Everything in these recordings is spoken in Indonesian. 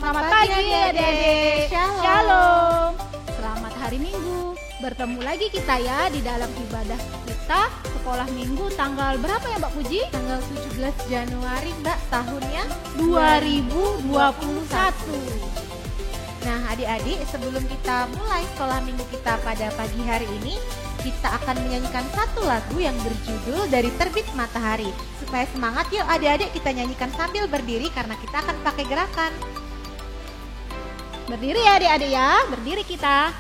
Selamat pagi adik-adik. Shalom. Shalom. Selamat hari Minggu. Bertemu lagi kita ya di dalam ibadah kita sekolah Minggu tanggal berapa ya Mbak Puji? Tanggal 17 Januari Mbak, tahunnya 2021. Nah adik-adik, sebelum kita mulai sekolah Minggu kita pada pagi hari ini, kita akan menyanyikan satu lagu yang berjudul Dari Terbit Matahari. Supaya semangat, yuk adik-adik kita nyanyikan sambil berdiri karena kita akan pakai gerakan. Berdiri ya adik-adik ya, berdiri kita.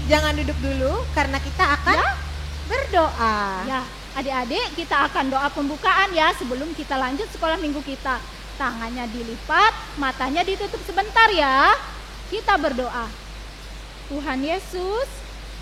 Jangan duduk dulu karena kita akan berdoa. Ya, adik-adik kita akan doa pembukaan ya sebelum kita lanjut sekolah minggu kita. Tangannya dilipat, matanya ditutup sebentar ya. Kita berdoa. Tuhan Yesus,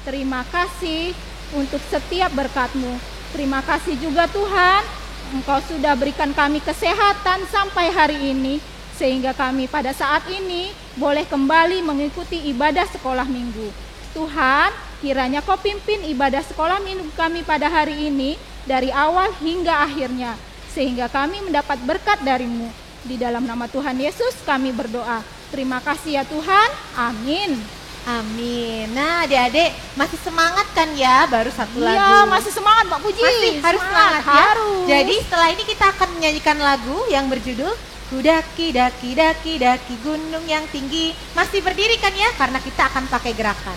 terima kasih untuk setiap berkat-Mu. Terima kasih juga Tuhan, Engkau sudah berikan kami kesehatan sampai hari ini, sehingga kami pada saat ini boleh kembali mengikuti ibadah sekolah minggu. Tuhan, kiranya Kau pimpin ibadah sekolah minggu kami pada hari ini dari awal hingga akhirnya, sehingga kami mendapat berkat dari-Mu. Di dalam nama Tuhan Yesus kami berdoa. Terima kasih ya Tuhan. Amin. Amin. Nah adik-adik masih semangat kan ya, baru satu lagu. Iya, masih semangat Mbak Puji. Masih harus semangat ya. Harus. Jadi setelah ini kita akan menyanyikan lagu yang berjudul Ku daki daki daki daki gunung yang tinggi. Masih berdiri kan ya, karena kita akan pakai gerakan.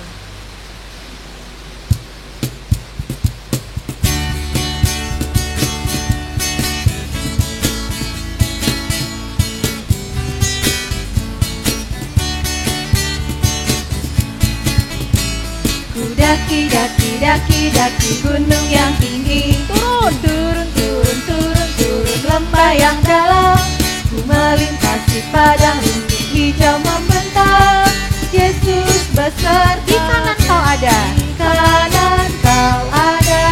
Daki daki daki daki gunung yang tinggi. Turun turun turun turun turun lembah yang dalam. Ku melintasi padang rumput hijau membentang. Yesus beserta. Di kanan kau ada. Di kanan kau ada.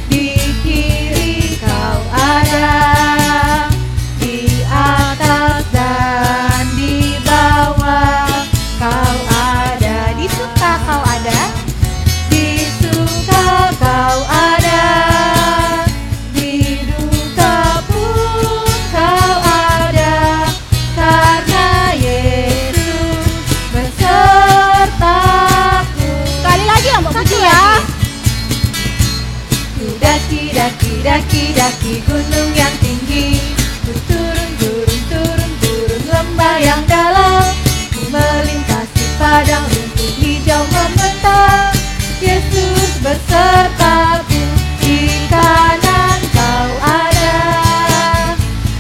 Di kiri kau ada. Di atas dan di bawah kau ada. Di suka kau ada. Di suka kau ada. Di duka pun kau ada. Karena Yesus besertaku. Sekali lagi ya Mbak daki gunung yang tinggi. Ku turun lembah yang dalam. Ku melintasi padang rumput hijau membentang. Yesus besertaku, di kanan kau ada,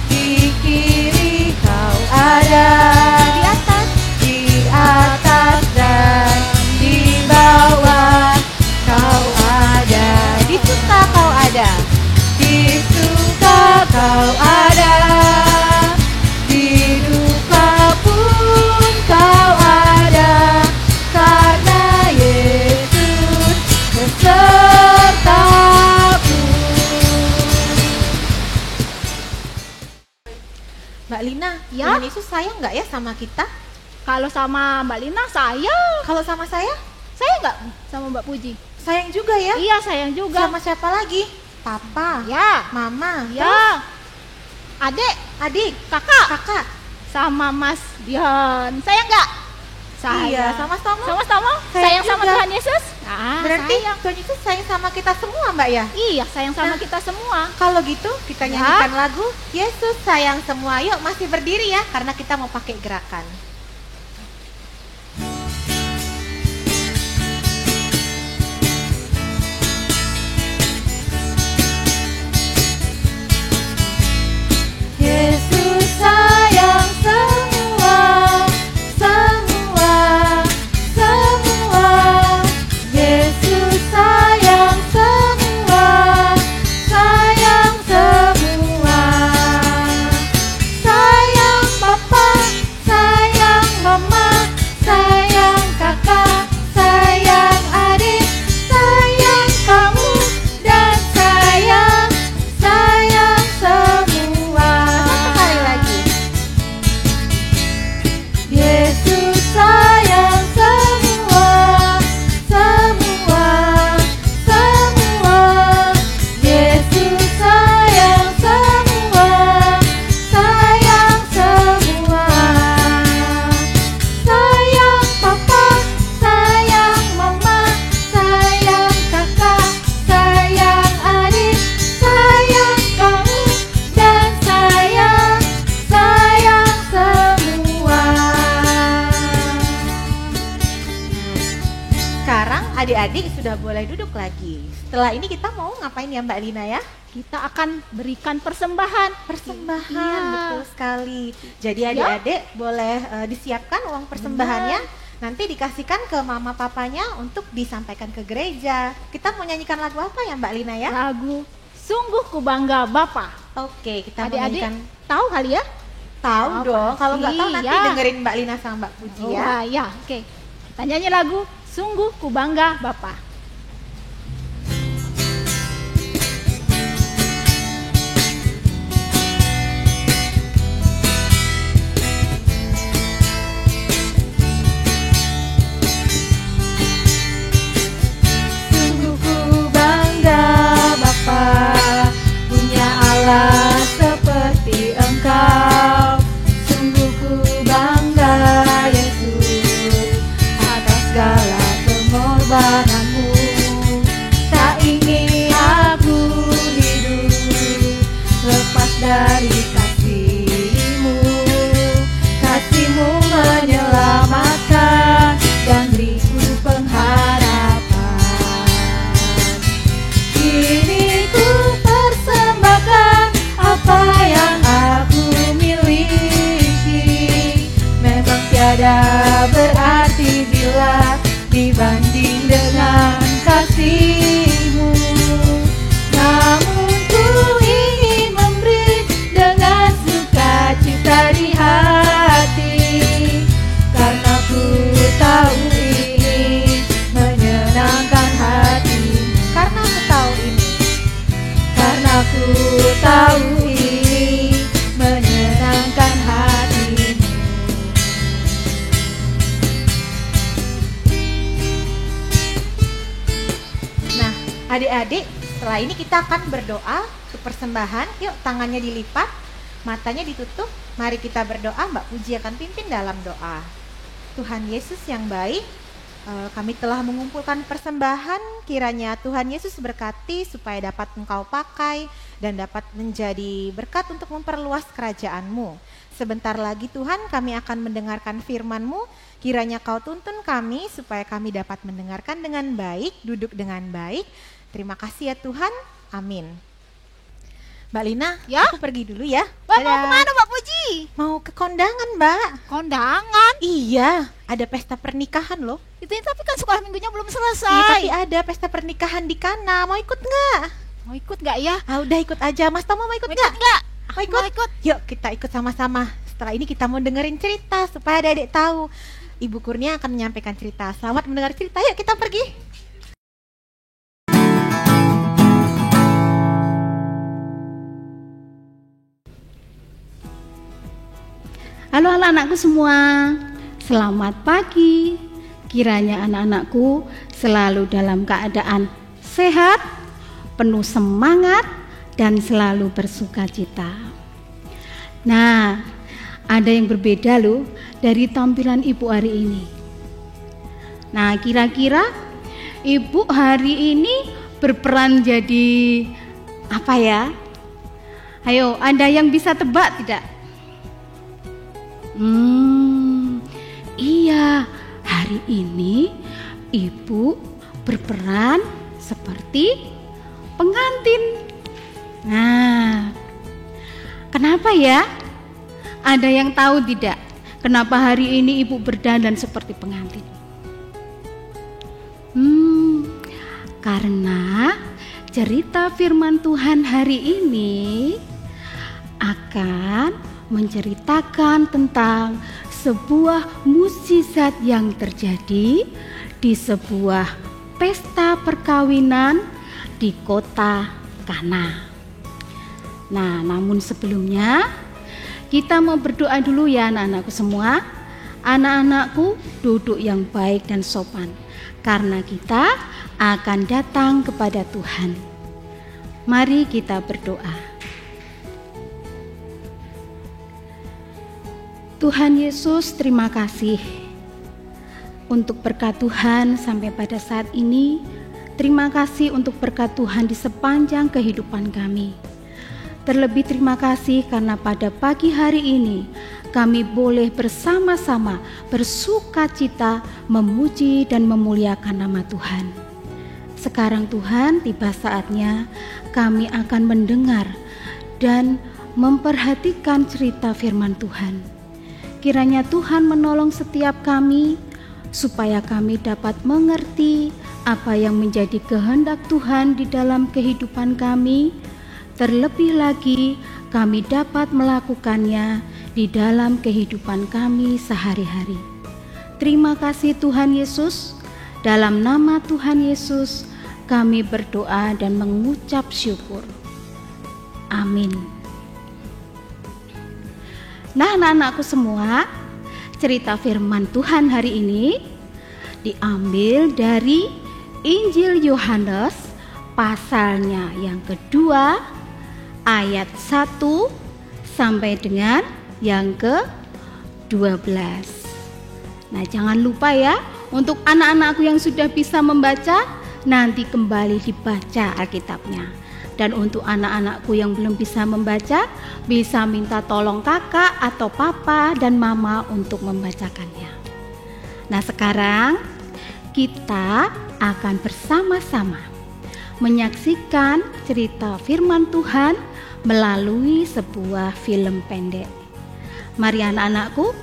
di kiri kau ada, di atas dan di bawah kau ada, di suka kau ada, di suka kau ada, di duka pun kau ada, karena Yesus besertaku. Mbak Lina, Ya? Tuhan Yesus sayang nggak ya sama kita? Kalau sama Mbak Lina sayang. Kalau sama saya, Saya nggak sama Mbak Puji? sayang juga ya? Iya, sayang juga. Sama siapa lagi? Papa, Ya, Mama, ya. Adik, adik, kakak, kakak. sama Mas Dian. Sayang nggak? Iya, sama-sama. Sama-sama. Sayang Sayang sama juga. Tuhan Yesus? Ah, Berarti sayang. Tuhan Yesus sayang sama kita semua, Mbak ya? Iya, sayang sama Nah. kita semua. Kalau gitu kita Ya. nyanyikan lagu Yesus sayang semua. Yuk masih berdiri ya, karena kita mau pakai gerakan. Yesus sayang semua, semua, semua. Yesus sayang semua, sayang semua. Sayang Papa, sayang Mama, sayang kakak, sayang adik, sayang kamu, dan sayang semua. Satu kali lagi. Yesus sayang semua, semua, semua. Yesus sayang semua, sayang semua. Sayang Papa, sayang Mama, sayang kakak, sayang adik, sayang kamu, dan sayang semua. Sekarang adik-adik sudah boleh duduk lagi. Setelah ini kita mau ngapain ya Mbak Lina ya? Kita akan berikan persembahan. Persembahan, Iya. betul sekali. Jadi adik-adik boleh disiapkan uang persembahannya. Nanti dikasihkan ke mama papanya untuk disampaikan ke gereja. Kita mau nyanyikan lagu apa ya Mbak Lina ya? Lagu Sungguh Ku Bangga Bapa. Oke, kita mau Adik-adik nyanyikan. tahu kali ya? Tahu Tahu dong, kalau nggak tahu pasti, nanti ya. dengerin Mbak Lina sama Mbak Puji ya. Wah, ya, oke. Kita nyanyi lagu Sungguh Ku Bangga Bapa. Sungguh ku bangga Bapa, punya Allah seperti Engkau. Sungguh ku bangga Yesus, atas segala pengorbananmu. Tak ingin aku hidup lepas dari kasih-Mu. Kasih-Mu menyelamatkan dan beriku pengharapan. Kini ku persembahkan apa yang aku miliki. Memang tiada berarti bila dibanding dengan kasih-Mu. Namun ku ingin memberi dengan sukacita di hati, karena ku tahu ini menyenangkan hati. Karena ku tahu ini, karena ku tahu ini menyenangkan hati. Nah, adik-adik, setelah ini kita akan berdoa untuk persembahan. Yuk, tangannya dilipat, matanya ditutup. Mari kita berdoa, Mbak Puji akan pimpin dalam doa. Tuhan Yesus yang baik, Kami telah mengumpulkan persembahan, kiranya Tuhan Yesus berkati supaya dapat Engkau pakai dan dapat menjadi berkat untuk memperluas kerajaan-Mu. Sebentar lagi Tuhan kami akan mendengarkan firman-Mu, kiranya Kau tuntun kami supaya kami dapat mendengarkan dengan baik, duduk dengan baik. Terima kasih ya Tuhan, amin. Mbak Lina, Ya? aku pergi dulu ya. Mbak, mau Dadah. kemana Mbak Puji? Mau ke kondangan, Mbak. Kondangan? Iya, ada pesta pernikahan loh. Itu tapi kan sekolah minggunya belum Iya, selesai. tapi ada pesta pernikahan di Kana. Mau ikut nggak? Mau ikut nggak ya? Ah, udah ikut aja. Mas Tomo mau ikut Mau nggak? ikut nggak? Mau ikut? Mau ikut. Yuk kita ikut sama-sama. Setelah ini kita mau dengerin cerita supaya adik-adik tahu. Ibu Kurnia akan menyampaikan cerita. Selamat mendengar cerita. Yuk kita pergi. Halo anak-anakku semua, selamat pagi. Kiranya anak-anakku selalu dalam keadaan sehat, penuh semangat, dan selalu bersukacita. Nah, ada yang berbeda loh dari tampilan ibu hari ini. Nah, kira-kira ibu hari ini berperan jadi apa ya? Ayo, ada yang bisa tebak tidak? Iya, hari ini ibu berperan seperti pengantin. Nah, kenapa ya? Ada yang tahu tidak? Kenapa hari ini ibu berdandan seperti pengantin? Karena cerita firman Tuhan hari ini akan menceritakan tentang sebuah mukjizat yang terjadi di sebuah pesta perkawinan di kota Kana. Nah, namun sebelumnya kita mau berdoa dulu ya anak-anakku semua. Anak-anakku duduk yang baik dan sopan karena kita akan datang kepada Tuhan. Mari kita berdoa. Tuhan Yesus, terima kasih untuk berkat Tuhan sampai pada saat ini. Terima kasih untuk berkat Tuhan di sepanjang kehidupan kami. Terlebih terima kasih karena pada pagi hari ini kami boleh bersama-sama bersukacita memuji dan memuliakan nama Tuhan. Sekarang Tuhan, tiba saatnya kami akan mendengar dan memperhatikan cerita firman Tuhan. Kiranya Tuhan menolong setiap kami supaya kami dapat mengerti apa yang menjadi kehendak Tuhan di dalam kehidupan kami. Terlebih lagi kami dapat melakukannya di dalam kehidupan kami sehari-hari. Terima kasih Tuhan Yesus. Dalam nama Tuhan Yesus kami berdoa dan mengucap syukur. Amin. Nah, anak-anakku semua, cerita firman Tuhan hari ini diambil dari Injil Yohanes pasalnya yang kedua ayat 1 sampai dengan yang ke-12. Nah, jangan lupa ya, untuk anak-anakku yang sudah bisa membaca, nanti kembali dibaca Alkitabnya. Dan untuk anak-anakku yang belum bisa membaca, bisa minta tolong kakak atau papa dan mama untuk membacakannya. Nah, sekarang kita akan bersama-sama menyaksikan cerita firman Tuhan melalui sebuah film pendek. Mari anak-anakku,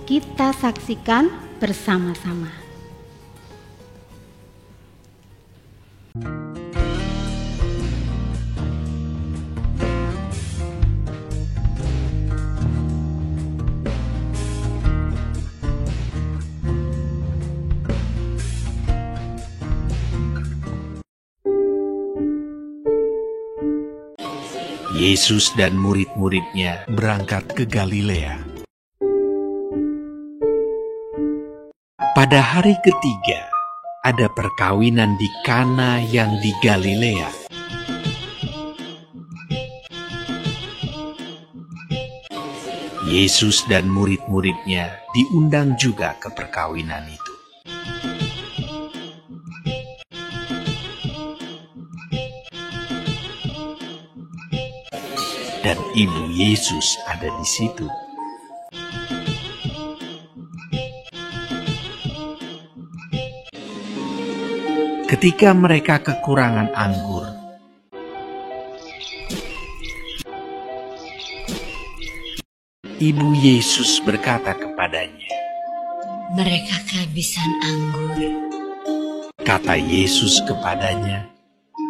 kita saksikan bersama-sama. Yesus dan murid-muridnya berangkat ke Galilea. Pada hari ketiga, ada perkawinan di Kana yang di Galilea. Yesus dan murid-muridnya diundang juga ke perkawinan itu. dan ibu Yesus ada di situ. Ketika mereka kekurangan anggur, ibu Yesus berkata kepadanya, "Mereka kehabisan anggur." Kata Yesus kepadanya,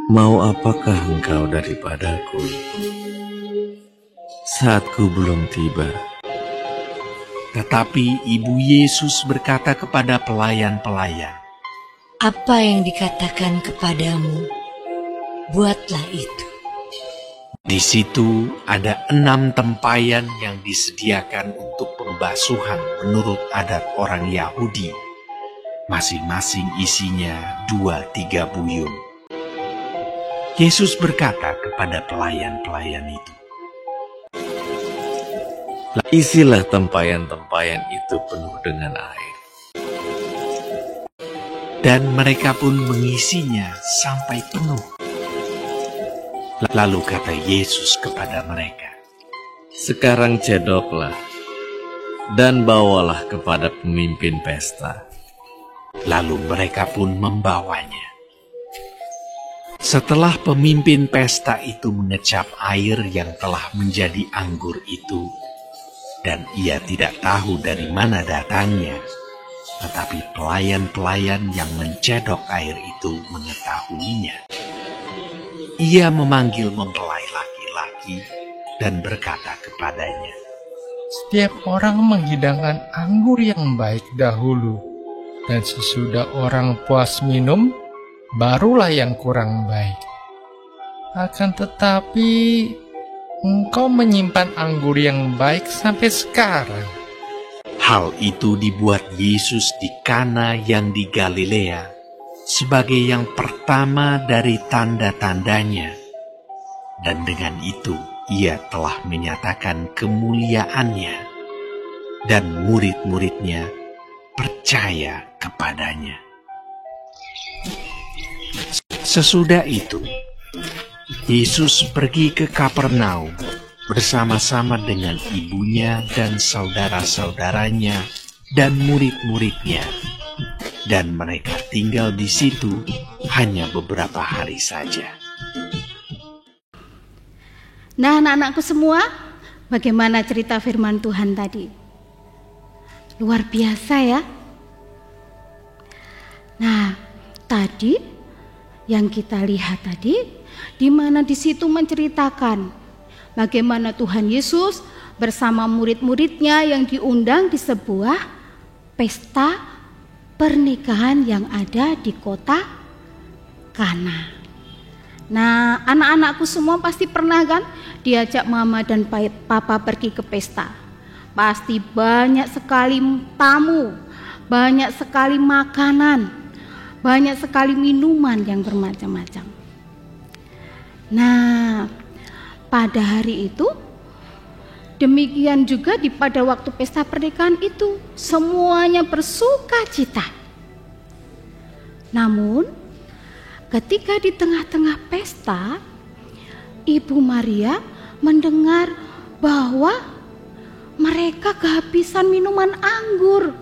"Mau apakah engkau daripadaku? Saatku belum tiba." Tetapi ibu Yesus berkata kepada pelayan-pelayan, "Apa yang dikatakan kepadamu, buatlah itu." Di situ ada 6 tempayan yang disediakan untuk pembasuhan menurut adat orang Yahudi. Masing-masing isinya 2-3 buyung. Yesus berkata kepada pelayan-pelayan itu, Isilah tempayan-tempayan itu penuh dengan air. dan mereka pun mengisinya sampai penuh. Lalu kata Yesus kepada mereka, Sekarang cedoklah dan bawalah kepada pemimpin pesta. Lalu mereka pun membawanya. Setelah pemimpin pesta itu mengecap air yang telah menjadi anggur itu, dan ia tidak tahu dari mana datangnya, tetapi pelayan-pelayan yang mencedok air itu mengetahuinya. Ia memanggil mempelai laki-laki dan berkata kepadanya, Setiap orang menghidangkan anggur yang baik dahulu, dan sesudah orang puas minum, barulah yang kurang baik. Akan tetapi, engkau menyimpan anggur yang baik sampai sekarang. hal itu dibuat Yesus di Kana yang di Galilea sebagai yang pertama dari tanda-tandanya. Dan dengan itu ia telah menyatakan kemuliaannya, dan murid-muridnya percaya kepadanya. Sesudah itu, Yesus pergi ke Kapernaum bersama-sama dengan ibunya dan saudara-saudaranya dan murid-muridnya, dan mereka tinggal di situ hanya beberapa hari saja. Nah, anak-anakku semua, bagaimana cerita firman Tuhan tadi? Luar biasa ya. Nah, tadi yang kita lihat tadi, di mana di situ menceritakan bagaimana Tuhan Yesus bersama murid-muridnya yang diundang di sebuah pesta pernikahan yang ada di kota Kana. Nah, anak-anakku semua pasti pernah kan diajak mama dan papa pergi ke pesta. Pasti banyak sekali tamu, banyak sekali makanan, banyak sekali minuman yang bermacam-macam. Nah, pada hari itu demikian juga pada waktu pesta pernikahan itu semuanya bersukacita. Namun ketika di tengah-tengah pesta, Ibu Maria mendengar bahwa mereka kehabisan minuman anggur.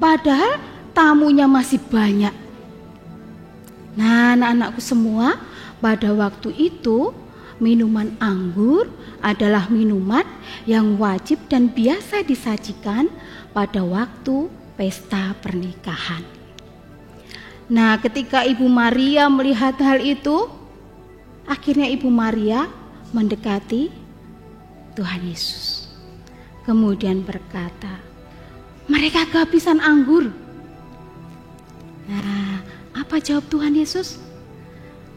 Padahal tamunya masih banyak. Nah, anak-anakku semua, pada waktu itu minuman anggur adalah minuman yang wajib dan biasa disajikan pada waktu pesta pernikahan. Nah, ketika Ibu Maria melihat hal itu, akhirnya Ibu Maria mendekati Tuhan Yesus. Kemudian berkata, mereka kehabisan anggur. Nah, apa jawab Tuhan Yesus?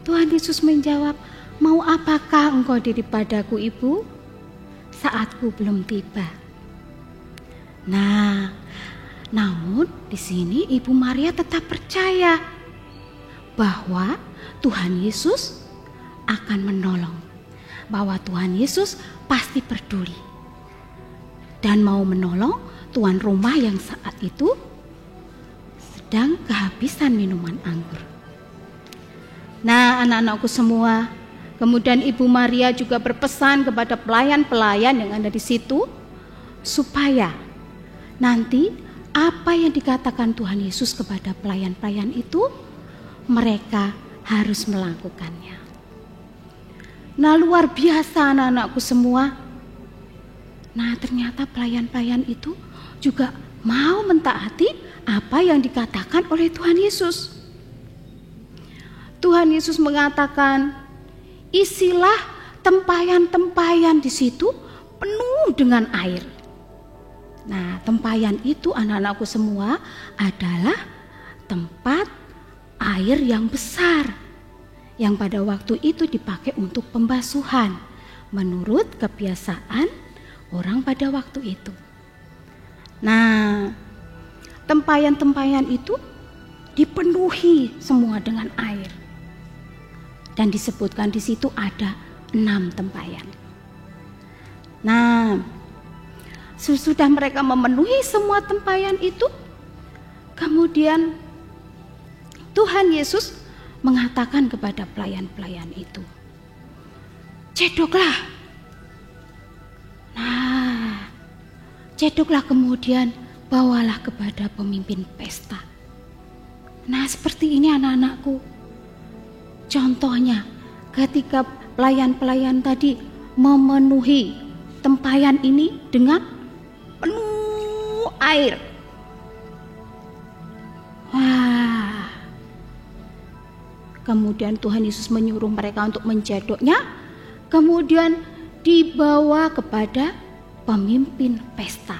Tuhan Yesus menjawab, mau apakah engkau daripadaku, Ibu? Saatku belum tiba. Nah, namun di sini Ibu Maria tetap percaya bahwa Tuhan Yesus akan menolong, bahwa Tuhan Yesus pasti peduli dan mau menolong tuan rumah yang saat itu sedang kehabisan minuman anggur. Nah, anak-anakku semua, Kemudian Ibu Maria juga berpesan kepada pelayan-pelayan yang ada di situ supaya nanti apa yang dikatakan Tuhan Yesus kepada pelayan-pelayan itu mereka harus melakukannya. Nah, luar biasa anak-anakku semua. Nah, ternyata pelayan-pelayan itu juga mau mentaati apa yang dikatakan oleh Tuhan Yesus. Tuhan Yesus mengatakan, isilah tempayan-tempayan di situ penuh dengan air. Nah, tempayan itu anak-anakku semua adalah tempat air yang besar yang pada waktu itu dipakai untuk pembasuhan menurut kebiasaan orang pada waktu itu. Nah, tempayan-tempayan itu dipenuhi semua dengan air. Dan disebutkan di situ ada 6 tempayan. Nah, sesudah mereka memenuhi semua tempayan itu, kemudian Tuhan Yesus mengatakan kepada pelayan-pelayan itu, cedoklah. Nah, cedoklah kemudian bawalah kepada pemimpin pesta. Nah, seperti ini anak-anakku. Contohnya, ketika pelayan-pelayan tadi memenuhi tempayan ini dengan penuh air. Wah. Kemudian Tuhan Yesus menyuruh mereka untuk mencedoknya, kemudian dibawa kepada pemimpin pesta.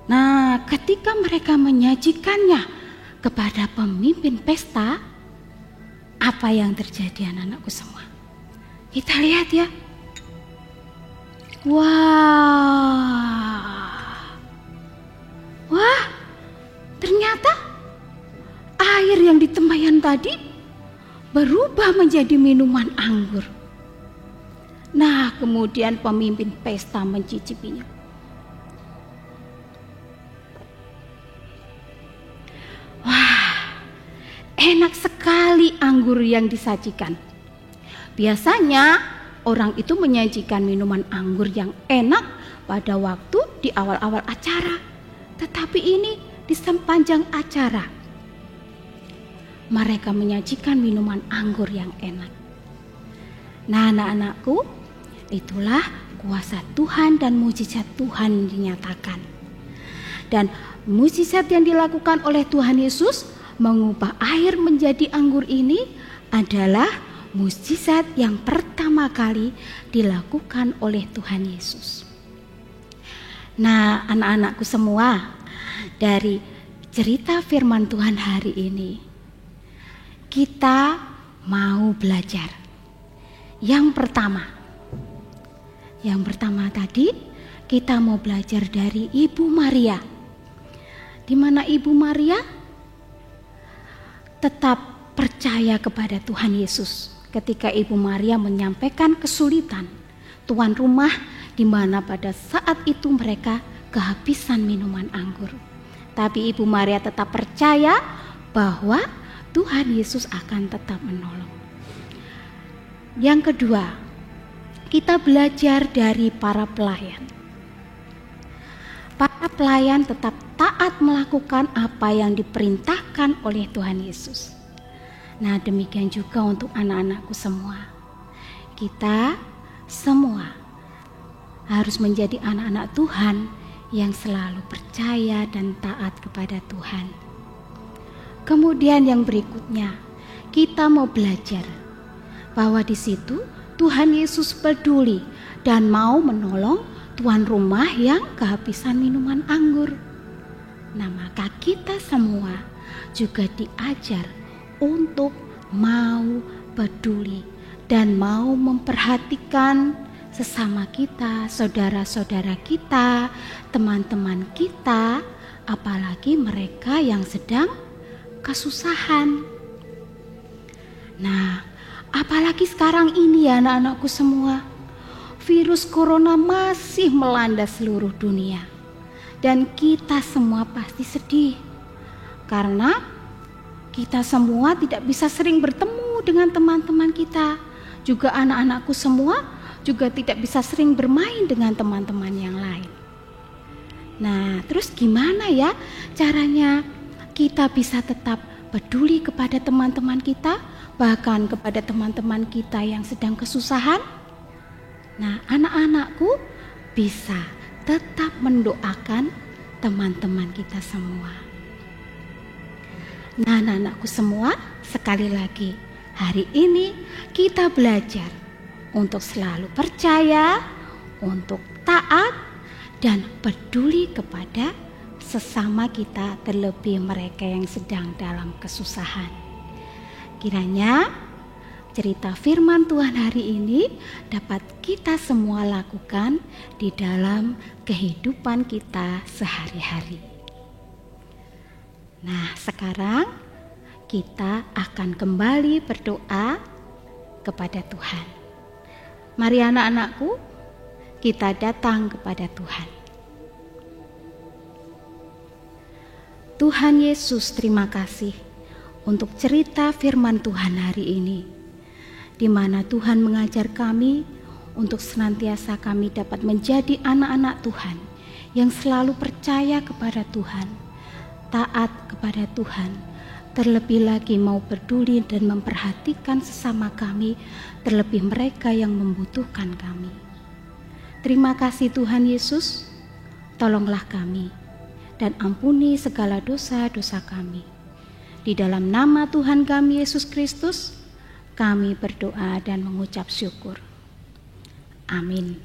Nah, ketika mereka menyajikannya kepada pemimpin pesta, apa yang terjadi anak-anakku semua? Kita lihat ya. Wah, ternyata air yang di tempayan tadi berubah menjadi minuman anggur. Nah, kemudian pemimpin pesta mencicipinya. Wah, enak sekali anggur yang disajikan. Biasanya orang itu menyajikan minuman anggur yang enak pada waktu di awal-awal acara. Tetapi ini di sepanjang acara mereka menyajikan minuman anggur yang enak. Nah, anak-anakku, itulah kuasa Tuhan dan mujizat Tuhan dinyatakan. Dan mujizat yang dilakukan oleh Tuhan Yesus mengubah air menjadi anggur ini adalah mujizat yang pertama kali dilakukan oleh Tuhan Yesus. Nah, anak-anakku semua, dari cerita firman Tuhan hari ini, kita mau belajar. Yang pertama tadi kita mau belajar dari Ibu Maria. Di mana Ibu Maria tetap percaya kepada Tuhan Yesus. Ketika Ibu Maria menyampaikan kesulitan tuan rumah di mana pada saat itu mereka kehabisan minuman anggur. Tapi Ibu Maria tetap percaya bahwa Tuhan Yesus akan tetap menolong. Yang kedua, kita belajar dari para pelayan. Para pelayan tetap taat melakukan apa yang diperintahkan oleh Tuhan Yesus. Nah, demikian juga untuk anak-anakku semua. Kita semua harus menjadi anak-anak Tuhan yang selalu percaya dan taat kepada Tuhan. Kemudian yang berikutnya, kita mau belajar bahwa di situ Tuhan Yesus peduli dan mau menolong tuan rumah yang kehabisan minuman anggur. Nah, maka kita semua juga diajar untuk mau peduli dan mau memperhatikan sesama kita, saudara-saudara kita, teman-teman kita, apalagi mereka yang sedang kesusahan. Nah, apalagi sekarang ini ya anak-anakku semua, virus corona masih melanda seluruh dunia. Dan kita semua pasti sedih karena kita semua tidak bisa sering bertemu dengan teman-teman kita, juga anak-anakku semua juga tidak bisa sering bermain dengan teman-teman yang lain. Nah, terus gimana ya caranya kita bisa tetap peduli kepada teman-teman kita, bahkan kepada teman-teman kita yang sedang kesusahan? Nah, anak-anakku bisa tetap mendoakan teman-teman kita semua. Nah, anak-anakku semua, sekali lagi, hari ini kita belajar untuk selalu percaya, untuk taat, dan peduli kepada sesama kita, terlebih mereka yang sedang dalam kesusahan. Kiranya cerita firman Tuhan hari ini dapat kita semua lakukan di dalam kehidupan kita sehari-hari. Nah, sekarang kita akan kembali berdoa kepada Tuhan. Mari anak-anakku, kita datang kepada Tuhan. Tuhan Yesus, terima kasih untuk cerita firman Tuhan hari ini, di mana Tuhan mengajar kami untuk senantiasa kami dapat menjadi anak-anak Tuhan yang selalu percaya kepada Tuhan, taat kepada Tuhan, terlebih lagi mau peduli dan memperhatikan sesama kami, terlebih mereka yang membutuhkan kami. Terima kasih Tuhan Yesus, tolonglah kami dan ampuni segala dosa-dosa kami. Di dalam nama Tuhan kami Yesus Kristus, kami berdoa dan mengucap syukur. Amin.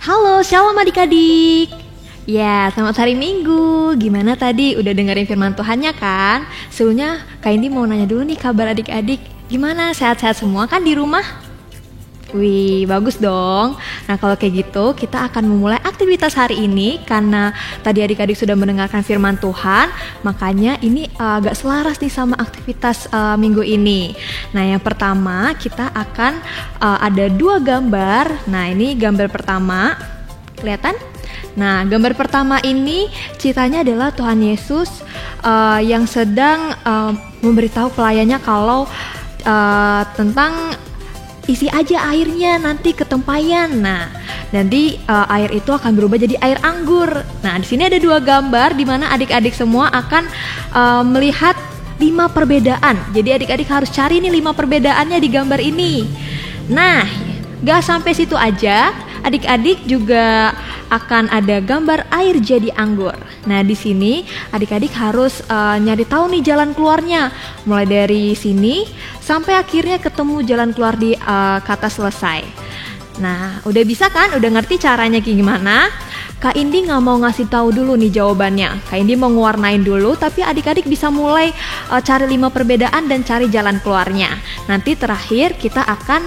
Halo, shalom adik-adik. Ya, selamat hari Minggu. Gimana tadi? Udah dengerin firman Tuhannya kan? Sebelumnya Kak Indi mau nanya dulu nih kabar adik-adik. Gimana? Sehat-sehat semua kan di rumah? Wih, bagus dong. Nah, kalau kayak gitu, kita akan memulai aktivitas hari ini. Karena tadi adik-adik sudah mendengarkan firman Tuhan, makanya ini agak selaras nih sama aktivitas minggu ini. Nah, yang pertama kita akan ada 2 gambar. Nah, ini gambar pertama, kelihatan? Nah, gambar pertama ini ceritanya adalah Tuhan Yesus yang sedang memberitahu pelayannya kalau tentang isi aja airnya nanti ke tempayan. Nah, nanti air itu akan berubah jadi air anggur. Nah, di sini ada 2 gambar di mana adik-adik semua akan melihat 5 perbedaan. Jadi adik-adik harus cari nih 5 perbedaannya di gambar ini. Nah, gak sampai situ aja, adik-adik juga akan ada gambar air jadi anggur. Nah, di sini adik-adik harus nyari tahu nih jalan keluarnya, mulai dari sini sampai akhirnya ketemu jalan keluar di kata selesai. Nah, udah bisa kan? Udah ngerti caranya kayak gimana? Kak Indi nggak mau ngasih tahu dulu nih jawabannya. Kak Indi mau ngewarnain dulu, tapi adik-adik bisa mulai cari 5 perbedaan dan cari jalan keluarnya. Nanti terakhir kita akan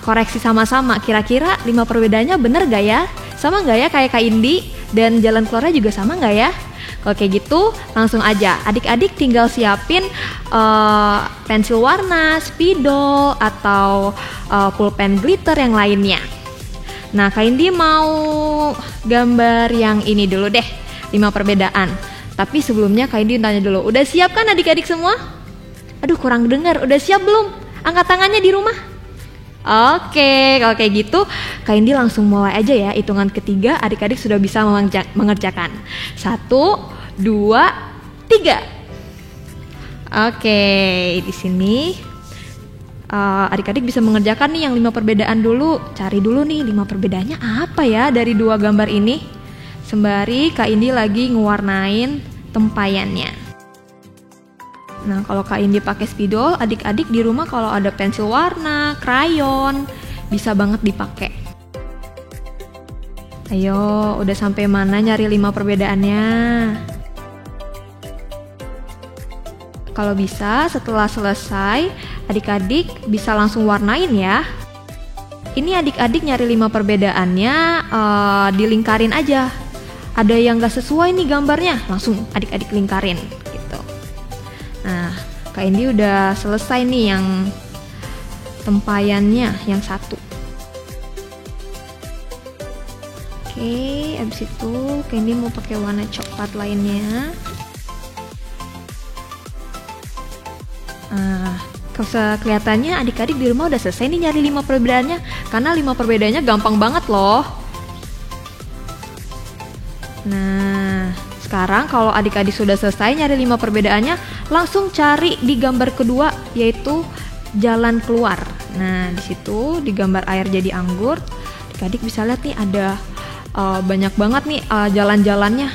koreksi sama-sama. Kira-kira 5 perbedaannya bener gak ya? Sama gak ya kayak Kak Indi? Dan jalan keluarnya juga sama gak ya? Kalau kayak gitu langsung aja adik-adik tinggal siapin pensil warna, spidol, atau pulpen glitter yang lainnya. Nah, Kak Indi mau gambar yang ini dulu deh, 5 perbedaan. Tapi sebelumnya Kak Indi tanya dulu, udah siap kan adik-adik semua? Aduh, kurang dengar, udah siap belum? Angkat tangannya di rumah. Oke, kalau kayak gitu Kak Indi langsung mulai aja ya. Hitungan ketiga adik-adik sudah bisa mengerjakan. 1, 2, 3. Oke, di sini adik-adik bisa mengerjakan nih yang 5 perbedaan dulu. Cari dulu nih 5 perbedaannya apa ya dari 2 gambar ini. Sembari Kak Indi lagi ngewarnain tempayannya. Nah, kalau Kak Indi pakai spidol, adik-adik di rumah kalau ada pensil warna, krayon, bisa banget dipakai. Ayo, udah sampai mana nyari 5 perbedaannya? Kalau bisa, setelah selesai, adik-adik bisa langsung warnain ya. Ini adik-adik nyari 5 perbedaannya, dilingkarin aja. Ada yang gak sesuai nih gambarnya, langsung adik-adik lingkarin gitu. Nah, Kak Indi udah selesai nih yang tempayannya, yang 1. Oke, abis itu Candy mau pakai warna coklat lainnya. Kelihatannya adik-adik di rumah udah selesai nih nyari 5 perbedaannya, karena 5 perbedaannya gampang banget loh. Nah, sekarang kalau adik-adik sudah selesai nyari 5 perbedaannya, langsung cari di gambar kedua, yaitu jalan keluar. Nah, di situ di gambar air jadi anggur, adik-adik bisa lihat nih ada banyak banget nih jalan-jalannya.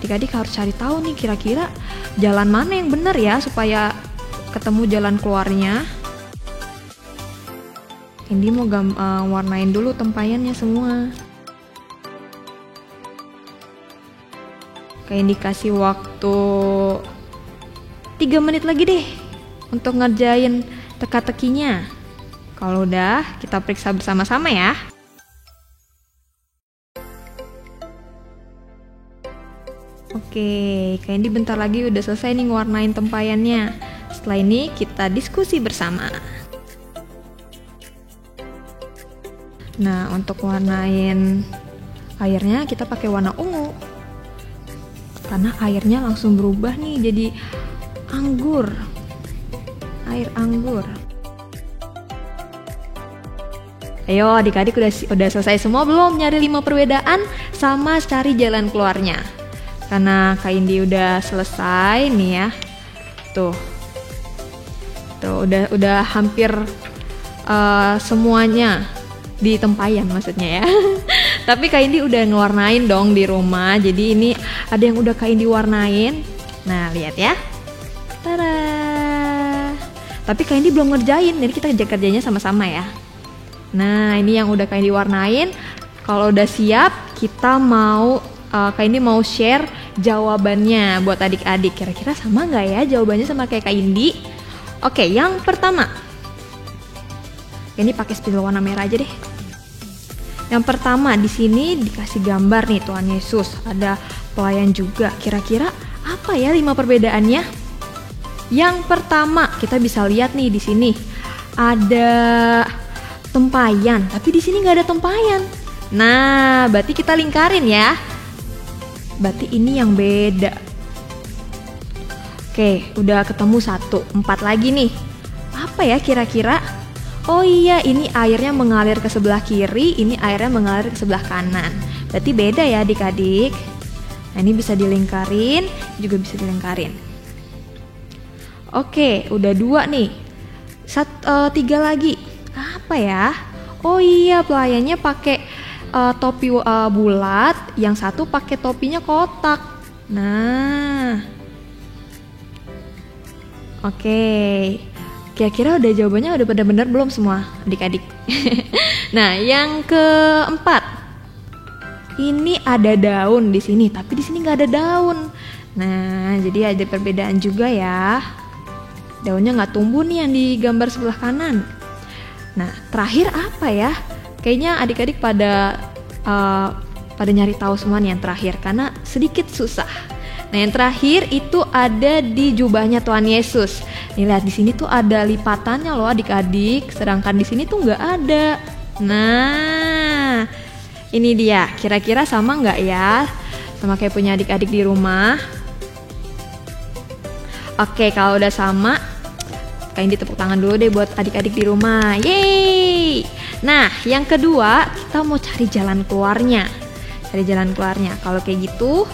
Adik-adik harus cari tahu nih kira-kira jalan mana yang benar ya supaya ketemu jalan keluarnya. Candy mau warnain dulu tempayannya semua. Candy kasih waktu 3 menit lagi deh untuk ngerjain teka-tekinya. Kalau udah, kita periksa bersama-sama ya. Oke, Candy bentar lagi udah selesai nih ngewarnain tempayannya. Setelah ini kita diskusi bersama. Nah, untuk warnain airnya kita pakai warna ungu. Karena airnya langsung berubah nih jadi anggur. Air anggur. Ayo adik-adik udah selesai semua belum nyari 5 perbedaan sama cari jalan keluarnya? Karena Kak Indi udah selesai nih ya. Tuh udah hampir semuanya di tempayan maksudnya ya. Tapi Kak Indi udah ngewarnain dong di rumah. Jadi ini ada yang udah Kak Indi warnain. Nah, lihat ya. Tada. Tapi Kak Indi belum ngerjain, jadi kita kerjanya sama-sama ya. Nah, ini yang udah Kak Indi warnain. Kalau udah siap, kita mau Kak Indi mau share jawabannya buat adik-adik. Kira-kira sama nggak ya jawabannya sama kayak Kak Indi? Oke, yang pertama. Ini pakai spidol warna merah aja deh. Yang pertama di sini dikasih gambar nih Tuhan Yesus, ada pelayan juga. Kira-kira apa ya 5 perbedaannya? Yang pertama kita bisa lihat nih di sini ada tempayan, tapi di sini nggak ada tempayan. Nah, berarti kita lingkarin ya. Berarti ini yang beda. Oke, udah ketemu 1, 4 lagi nih. Apa ya kira-kira? Oh iya, ini airnya mengalir ke sebelah kiri, ini airnya mengalir ke sebelah kanan. Berarti beda ya adik-adik. Nah, ini bisa dilingkarin, juga bisa dilingkarin. Oke, udah 2 nih. 3 lagi. Apa ya? Oh iya, pelayannya pakai topi bulat, yang satu pakai topinya kotak. Nah, oke. Kira-kira udah jawabannya udah benar-benar belum semua adik-adik? Nah, yang keempat, ini ada daun di sini, tapi di sini nggak ada daun. Nah, jadi ada perbedaan juga ya. Daunnya nggak tumbuh nih yang di gambar sebelah kanan. Nah, terakhir apa ya? Kayaknya adik-adik pada nyari tahu semua nih yang terakhir karena sedikit susah. Nah, yang terakhir itu ada di jubahnya Tuhan Yesus. Nih lihat di sini tuh ada lipatannya loh adik-adik, sedangkan di sini tuh nggak ada. Nah, ini dia. Kira-kira sama nggak ya? Sama kayak punya adik-adik di rumah? Oke, kalau udah sama, Kak Indi tepuk tangan dulu deh buat adik-adik di rumah. Yeay! Nah, yang kedua kita mau cari jalan keluarnya. Cari jalan keluarnya. Kalau kayak gitu,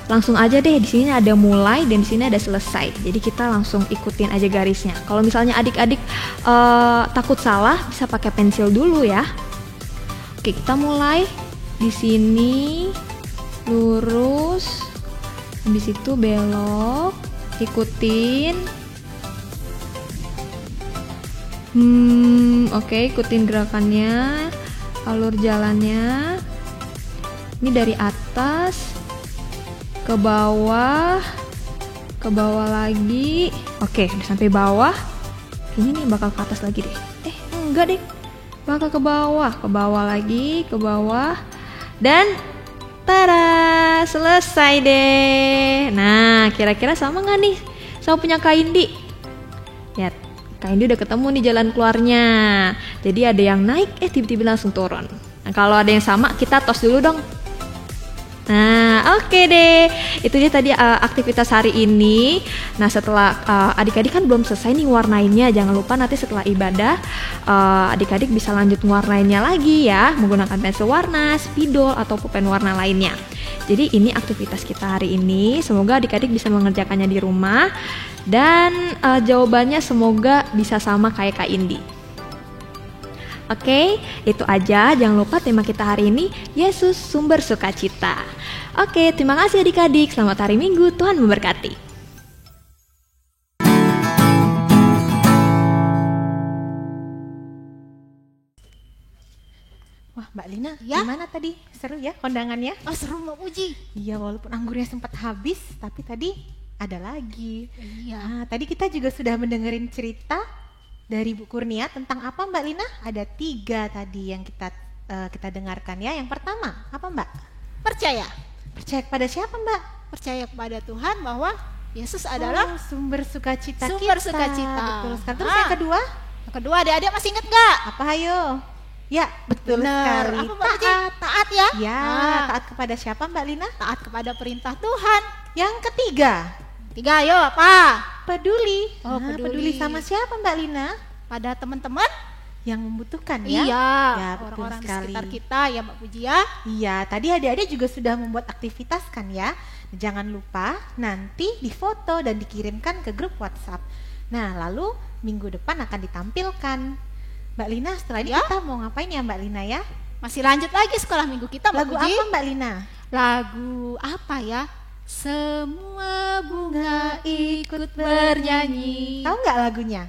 langsung aja deh, di sini ada mulai dan di sini ada selesai. Jadi kita langsung ikutin aja garisnya. Kalau misalnya adik-adik takut salah, bisa pakai pensil dulu ya. Oke, kita mulai di sini lurus, habis itu belok, ikutin. Oke, ikutin gerakannya, alur jalannya. Ini dari atas ke bawah lagi. Oke, udah sampai bawah. Kayaknya nih bakal ke atas lagi deh. Enggak deh. Bakal ke bawah lagi, ke bawah. Dan tada, selesai deh. Nah, kira-kira sama nggak nih sama punya Kak Indi? Lihat, Kak Indi udah ketemu nih jalan keluarnya. Jadi ada yang naik, tiba-tiba langsung turun. Nah, kalau ada yang sama, kita tos dulu dong. Nah, oke deh. Itu dia tadi aktivitas hari ini. Nah, setelah adik-adik kan belum selesai nih warnainnya. Jangan lupa nanti setelah ibadah adik-adik bisa lanjut warnainnya lagi ya, menggunakan pensil warna, spidol atau pulpen warna lainnya. Jadi ini aktivitas kita hari ini. Semoga adik-adik bisa mengerjakannya di rumah dan jawabannya semoga bisa sama kayak Kak Indi. Oke, itu aja. Jangan lupa tema kita hari ini, Yesus sumber sukacita. Oke, terima kasih adik-adik. Selamat hari Minggu, Tuhan memberkati. Wah, Mbak Lina, Ya? gimana tadi? Seru ya kondangannya? Oh, seru Mbak Puji. Iya, walaupun anggurnya sempat habis, tapi tadi ada lagi. Iya. Nah, tadi kita juga sudah mendengarin cerita dari Bu Kurnia tentang apa Mbak Lina? Ada 3 tadi yang kita dengarkan ya. Yang pertama, apa Mbak? Percaya. Percaya kepada siapa Mbak? Percaya kepada Tuhan bahwa Yesus adalah sumber sukacita sumber kita. sukacita. Betul sekali. Terus yang kedua? Yang kedua, adik-adik masih ingat nggak? Apa hayo? Ya, betul Benar. sekali. Apa Mbak Puji? Taat ya? Ya, Ah, taat kepada siapa Mbak Lina? taat kepada perintah Tuhan. Yang ketiga, 3, ayo apa? peduli. Oh, Nah, peduli. peduli sama siapa Mbak Lina? Pada teman-teman? Yang membutuhkan ya? Iya, Ya, betul orang-orang di sekali. sekitar kita ya Mbak Puji ya. Iya, tadi adik-adik juga sudah membuat aktivitas kan ya. Jangan lupa nanti difoto dan dikirimkan ke grup WhatsApp. Nah, lalu minggu depan akan ditampilkan. Mbak Lina, setelah ini Ya. kita mau ngapain ya Mbak Lina ya? Masih lanjut lagi sekolah minggu kita Mbak Lagu Puji. apa Mbak Lina? Lagu apa ya? Semua bunga ikut bernyanyi. Tahu nggak lagunya?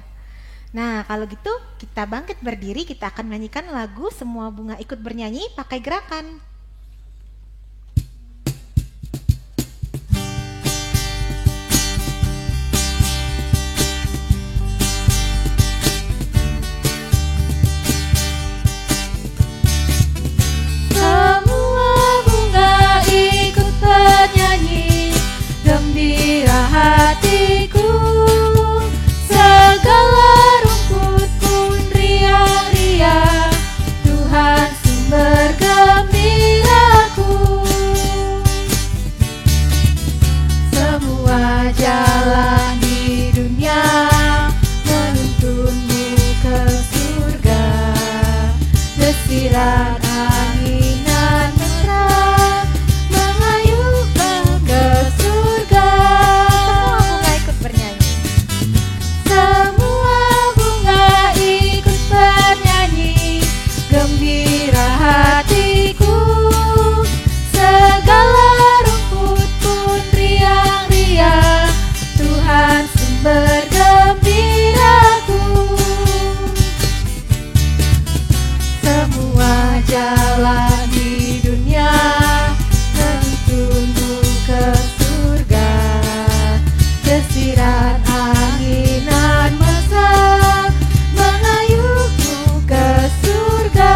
Nah, kalau gitu kita bangkit berdiri, kita akan menyanyikan lagu Semua Bunga Ikut Bernyanyi pakai gerakan. Semua bunga ikut bernyanyi, gembira hatiku. Segala rumput pun riang-riang, Tuhan sumber gembiraku. Semua jalan di dunia menuntunmu ke surga. Desiran anginan mesra mengayuhmu ke surga. Semua bunga ikut bernyanyi. Semua bunga ikut bernyanyi, gembira hatiku. Segala rumput pun riang-riang, Tuhan sumber gembiraku. Semua jalan di dunia menuntunmu ke surga. Desiran anginan mesra mengayuhmu ke surga.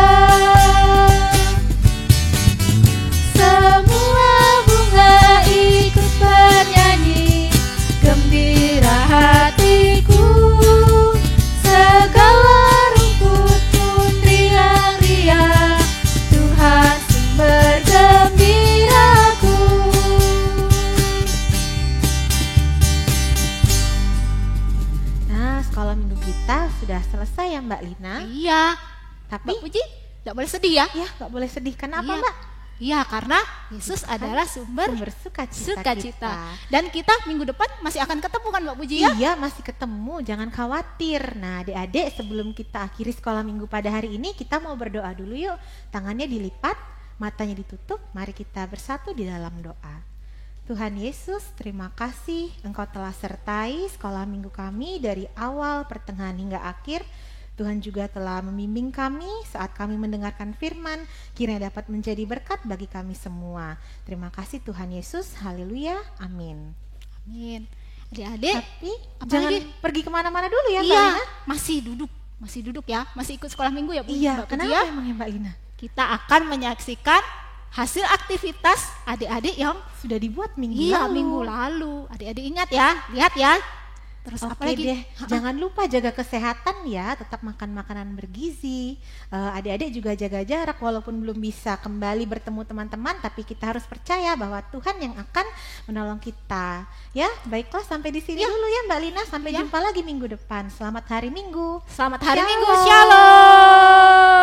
Semua bunga ikut bernyanyi, gembira hatiku. Segala rumput pun riang-riang, Tuhan sumber gembiraku. Nah, sekolah minggu kita sudah selesai ya Mbak Lina. Iya, Tapi Mbak Puji, tidak boleh sedih ya. ya nggak boleh sedih. Kenapa Iya. Mbak? Iya, karena Yesus adalah sumber Sukacita sukacita. kita. Dan kita minggu depan masih akan ketemu kan Mbak Puji ya? Iya, masih ketemu, jangan khawatir. Nah, adik-adik, sebelum kita akhiri sekolah minggu pada hari ini, kita mau berdoa dulu yuk. Tangannya dilipat, matanya ditutup, mari kita bersatu di dalam doa. Tuhan Yesus, terima kasih Engkau telah sertai sekolah minggu kami dari awal, pertengahan hingga akhir. Tuhan juga telah membimbing kami saat kami mendengarkan firman, kiranya dapat menjadi berkat bagi kami semua. Terima kasih Tuhan Yesus, haleluya, amin. Amin. Adik-adik, Tapi apa jangan lagi? pergi kemana-mana dulu ya Mbak iya, Lina. masih duduk ya, masih ikut sekolah minggu ya Bu? Iya, Mbak Puji kenapa ya? emang ya Mbak Lina? Kita akan menyaksikan hasil aktivitas adik-adik yang Sudah dibuat minggu iya lalu. minggu lalu. Adik-adik ingat ya, lihat ya. Terus Oke apa lagi? deh, jangan lupa jaga kesehatan ya, tetap makan makanan bergizi. Adik-adik juga jaga jarak walaupun belum bisa kembali bertemu teman-teman, tapi kita harus percaya bahwa Tuhan yang akan menolong kita. Ya, baiklah sampai di sini dulu ya Mbak Lina, sampai jumpa lagi minggu depan. Selamat hari Minggu. Selamat hari Shalom. Minggu, shalom.